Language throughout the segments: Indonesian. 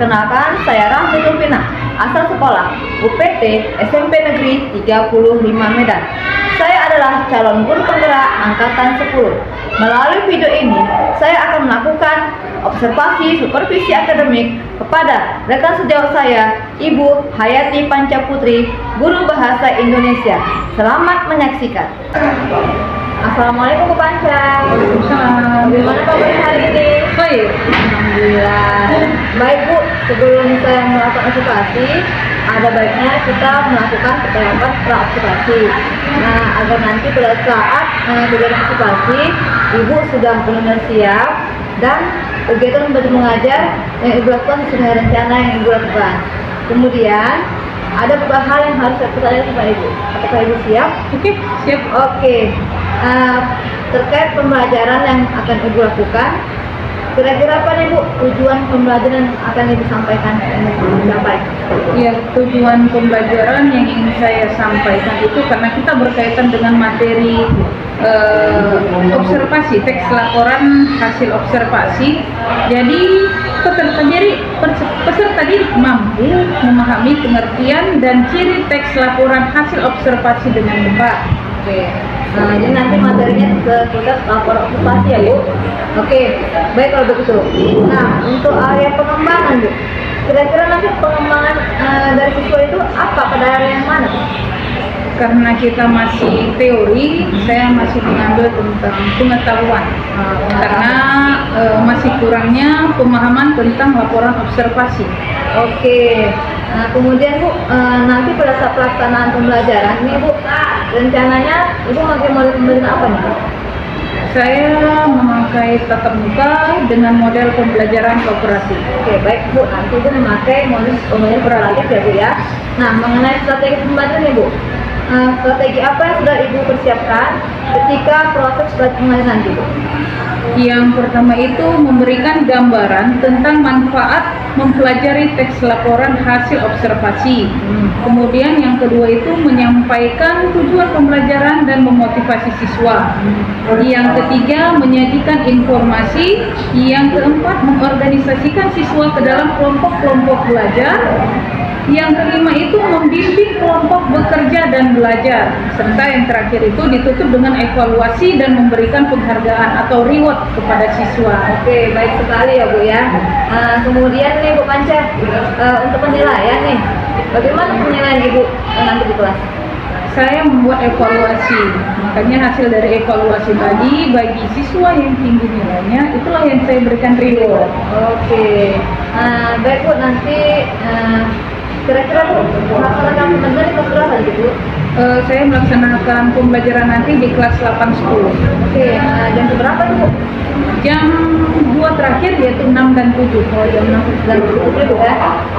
Perkenalkan, saya Rahmi Tulpina, asal sekolah UPT SMP Negeri 35 Medan. Saya adalah calon guru penggerak angkatan 10. Melalui video ini, saya akan melakukan observasi supervisi akademik kepada rekan sejawat saya, Ibu Hayati Pancaputri, guru bahasa Indonesia. Selamat menyaksikan. Assalamualaikum Bu Panca. Waalaikumsalam. Bagaimana kabarnya hari ini? Baik. Alhamdulillah. Baik Bu, sebelum saya melakukan observasi, ada baiknya kita melakukan tahapan pra-observasi. Nah, agar nanti pada saat kegiatan observasi, Ibu sudah benar-benar siap dan kegiatan belajar mengajar yang Ibu lakukan sesuai rencana yang Ibu lakukan. Kemudian ada beberapa hal yang harus saya pertanyakan kepada Ibu. Apakah Ibu siap? Oke, siap. Oke. Terkait pembelajaran yang akan Ibu lakukan, kira-kira apa nih Bu tujuan pembelajaran yang akan Ibu sampaikan sampai? Ya, tujuan pembelajaran yang ingin saya sampaikan itu karena kita berkaitan dengan materi observasi, teks laporan hasil observasi. Jadi peserta didik mampu memahami pengertian dan ciri teks laporan hasil observasi dengan tepat. Oke. Nah, jadi nanti materinya seputar laporan observasi ya Bu. Oke, baik kalau begitu. Nah, untuk area pengembangan Bu, kira-kira nanti pengembangan dari siswa itu apa pada area yang mana Bu? Karena kita masih teori, saya masih mengambil tentang pengetahuan. Karena masih kurangnya pemahaman tentang laporan observasi. Oke. Nah, kemudian Bu, nanti pada saat pelaksanaan pembelajaran nih Bu, rencananya Ibu pakai model pembelajaran apa nih Bu? Saya memakai tatap muka dengan model pembelajaran kooperatif. Oke, baik Bu, nanti Ibu memakai model pembelajaran kooperatif ya Bu ya. Nah, mengenai strategi pembelajaran nih Bu, strategi apa yang sudah Ibu persiapkan ketika proses pembelajaran nanti Bu? Yang pertama itu memberikan gambaran tentang manfaat mempelajari teks laporan hasil observasi. Kemudian yang kedua itu menyampaikan tujuan pembelajaran dan memotivasi siswa. Yang ketiga menyajikan informasi. Yang keempat mengorganisasikan siswa ke dalam kelompok-kelompok belajar. Yang kelima itu membimbing kelompok bekerja dan belajar. Serta yang terakhir itu ditutup dengan evaluasi dan memberikan penghargaan atau reward kepada siswa. Oke, baik sekali ya Bu ya. Kemudian nih Bu Panca, untuk penilaian nih, bagaimana penilaian Ibu nanti di kelas? Saya membuat evaluasi, makanya hasil dari evaluasi tadi bagi siswa yang tinggi nilainya, itulah yang saya berikan reward. Oke, baik Bu, nanti kira-kira Bu, melaksanakan pembelajaran kelas berapa nih Bu? Saya melaksanakan pembelajaran nanti di kelas 8-10. Oke, jam berapa nih Bu? Jam 2 terakhir yaitu 6 dan 7. Oh, jam 6 dan 7 Bu ya.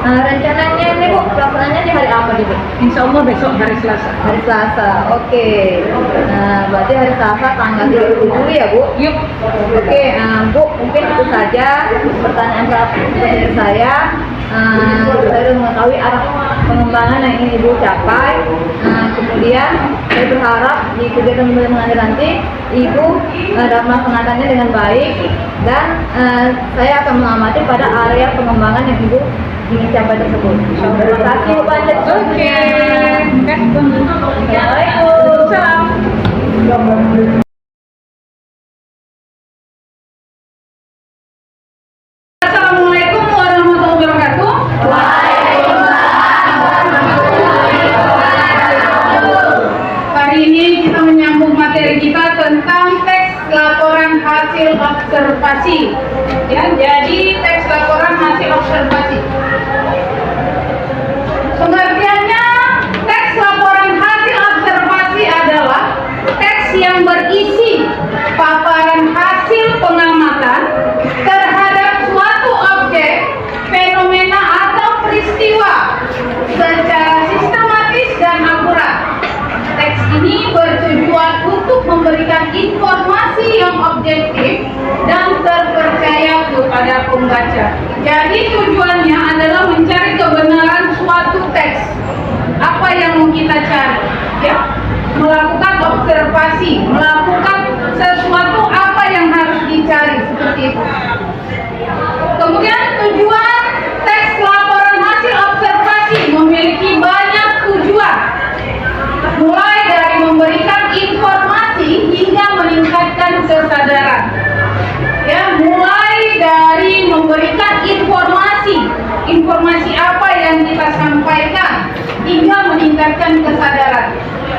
Rencananya nih Bu, pelaksanaannya di hari apa nih Bu? Insya Allah besok hari Selasa. Hari Selasa, oke. Berarti hari Selasa tanggal 27 ya Bu? Yuk. Oke, Bu, mungkin itu saja pertanyaan dari saya. Saya sudah mengetahui arah pengembangan yang ingin Ibu capai. Kemudian saya berharap di kegiatan pembelajaran mengajar nanti Ibu dapat melaksanakannya dengan baik dan saya akan mengamati pada area pengembangan yang Ibu ingin capai tersebut. Terima kasih Bu Panca. Oke. Assalamualaikum. Salam. Assalamualaikum warahmatullahi wabarakatuh. Hari ini kita menyambung materi kita tentang teks laporan hasil observasi. Ya, jadi teks laporan hasil observasi. Pengertiannya, teks laporan hasil observasi adalah teks yang berisi paparan hasil pengamatan terhadap suatu objek, fenomena atau peristiwa secara sistematis dan akurat. Teks ini bertujuan untuk memberikan informasi yang objektif dan terpercaya kepada pembaca. Jadi tujuannya adalah mencari kebenaran suatu teks. Apa yang mau kita cari? Ya, melakukan observasi, melakukan sesuatu apa yang harus dicari seperti itu. Kemudian tujuan teks meningkatkan kesadaran.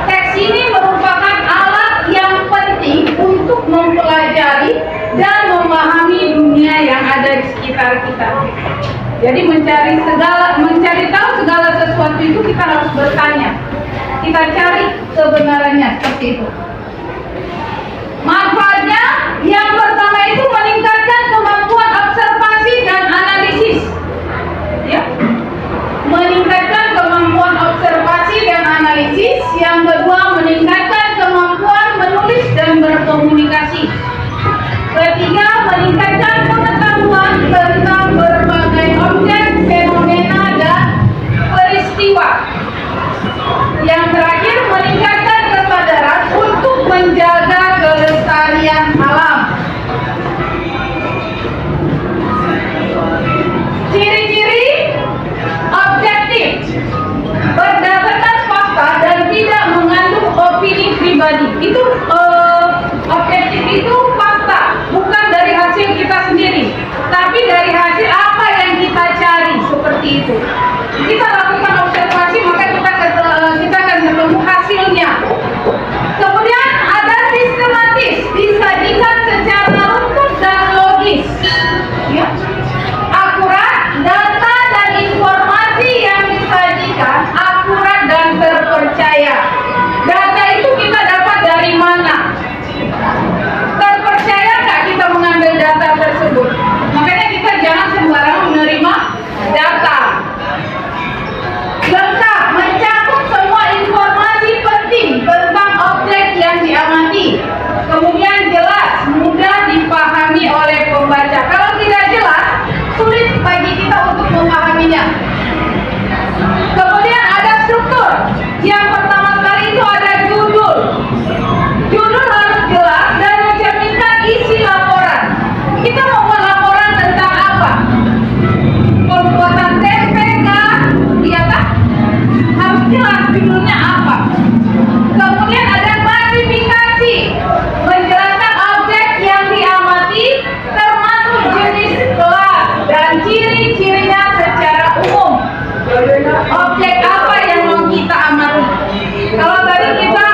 Teks ini merupakan alat yang penting untuk mempelajari dan memahami dunia yang ada di sekitar kita. Jadi mencari tahu segala sesuatu itu kita harus bertanya. Kita cari kebenarannya seperti itu. Manfaatnya yang pertama itu meningkatkan kemampuan observasi dan analisis. Ya. Meningkatkan kemampuan observasi dan analisis. Yang kedua, meningkatkan kemampuan menulis dan berkomunikasi. Ketiga, meningkatkan pengetahuan tentang berbagai objek, fenomena, dan peristiwa. Yang terakhir, meningkatkan kesadaran untuk menjaga kelestarian alam. Ciri-ciri objektif, berdasarkan fakta dan tidak mengandung opini pribadi. Itu objektif itu fakta, bukan dari hasil kita sendiri, tapi dari hasil apa yang kita cari, seperti itu. Kita lakukan observasi, maka kita akan ketemu hasilnya. Kemudian ada sistematis, disajikan secara runtut dan logis. Ya. Akurat, data dan informasi yang disajikan akurat dan terpercaya. Data itu kita dapat dari mana? Terpercaya nggak kita mengambil data tersebut? Makanya kita jangan sembarangan menerima data. Lengkap, mencakup semua informasi penting tentang objek yang diamati. Kemudian jelas, mudah dipahami oleh pembaca. Kalau tidak jelas, sulit bagi kita untuk memahaminya. Kemudian ada struktur. Yang pertama sekali itu ada judul. Judul harus jelas dan mencerminkan isi laporan. Kita mau buat laporan tentang apa? Pembuatan tempe kah? Iya kah? Harus jelas judulnya apa. Kemudian ada klasifikasi, menjelaskan objek yang diamati termasuk jenis, kelas, dan ciri-cirinya secara umum. Objek apa yang mau kita amati? Kalau tadi kita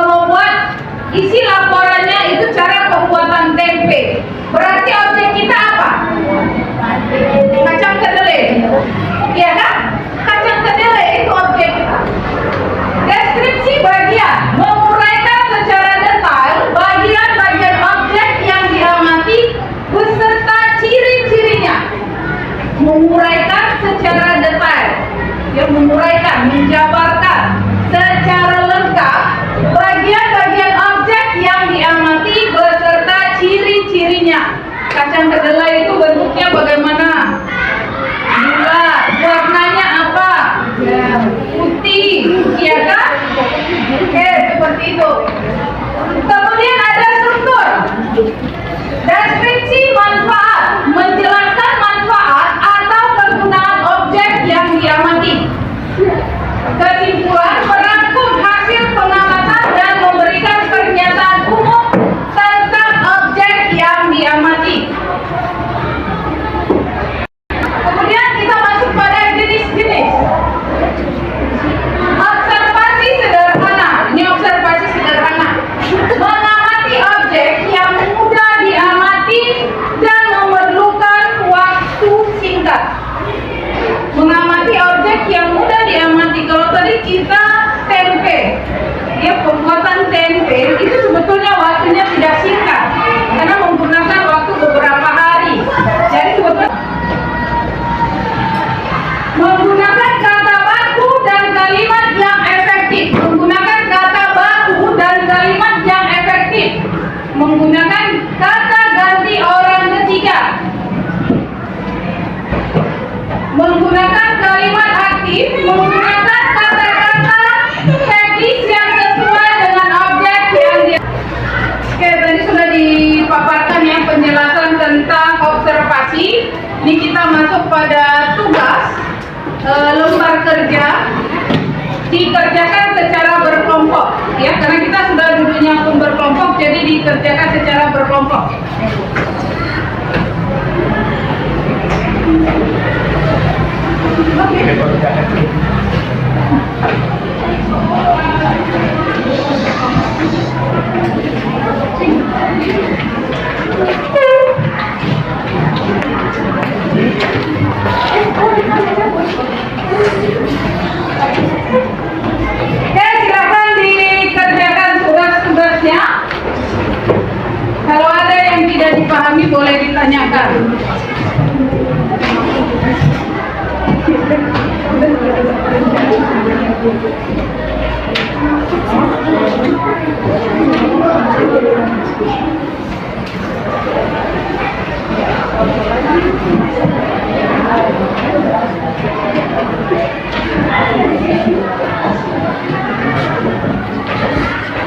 mau buat isi laporannya itu cara pembuatan tempe, berarti objek kita apa? Kacang kedelai, iya kan? Kacang kedelai itu objek kita. Deskripsi bagian, menguraikan secara detail bagian-bagian objek yang diamati beserta ciri-cirinya. Menguraikan secara detail, ya, menguraikan, menjabarkan secara lengkap bagian-bagian objek yang diamati beserta ciri-cirinya. Kacang kedelai itu bentuknya bagaimana? Bulat, warnanya apa? Putih, iya kan? Oke, seperti itu. Kemudian ada struktur. Deskripsi manfaat, menjelaskan manfaat atau penggunaan objek yang diamati. Kesimpulan, merangkum hasil pengamatan dan memberikan pernyataan umum tentang objek yang diamati. Kemudian kita masuk pada jenis-jenis. Observasi sederhana. Ini observasi sederhana. Mengamati objek yang mudah diamati dan memerlukan waktu singkat. Mengamati objek yang mudah diamati. Kalau tadi kita tempe, ya, pembuatan tempe itu sebetulnya waktunya tidak singkat karena menggunakan waktu beberapa hari. Jadi sebetulnya menggunakan kata baku dan kalimat yang efektif. Menggunakan kata baku dan kalimat yang efektif. Menggunakan kata ganti orang ketiga. Menggunakan kalimat aktif. Menggunakan kata-kata teknis yang sesuai dengan objek yang dia. Oke, tadi sudah dipaparkan ya penjelasan tentang observasi. Ini kita masuk pada tugas. Lembar kerja dikerjakan secara berkelompok, ya, karena kita sudah duduknya pun berkelompok, jadi dikerjakan secara berkelompok. Oke. Oke, silakan dikerjakan tugas-tugasnya. Kalau ada yang tidak dipahami boleh ditanyakan.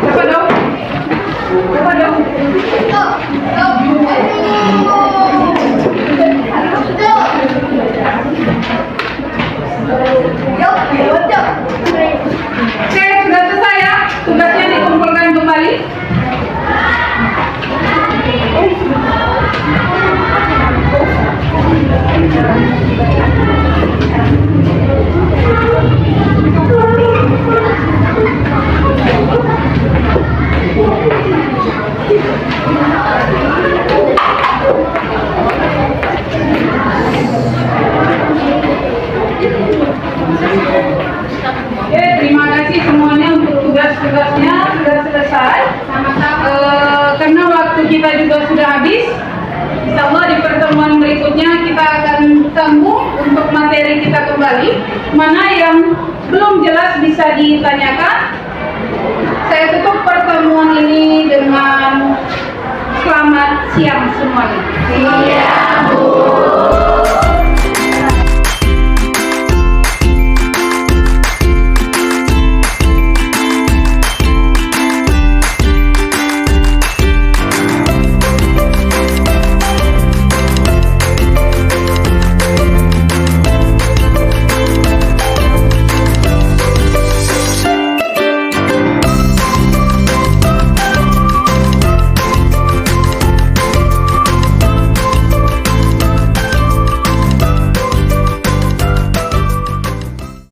Siapa dong? Siapa dong? Oke, sudah selesai ya. Tugasnya dikumpulkan kembali. Oke, terima kasih semuanya untuk tugas-tugasnya sudah selesai. Karena waktu kita juga sudah habis. Insya Allah di pertemuan berikutnya kita akan ketemu untuk materi kita kembali. Mana yang belum jelas bisa ditanyakan. Saya tutup pertemuan ini dengan selamat siang semuanya.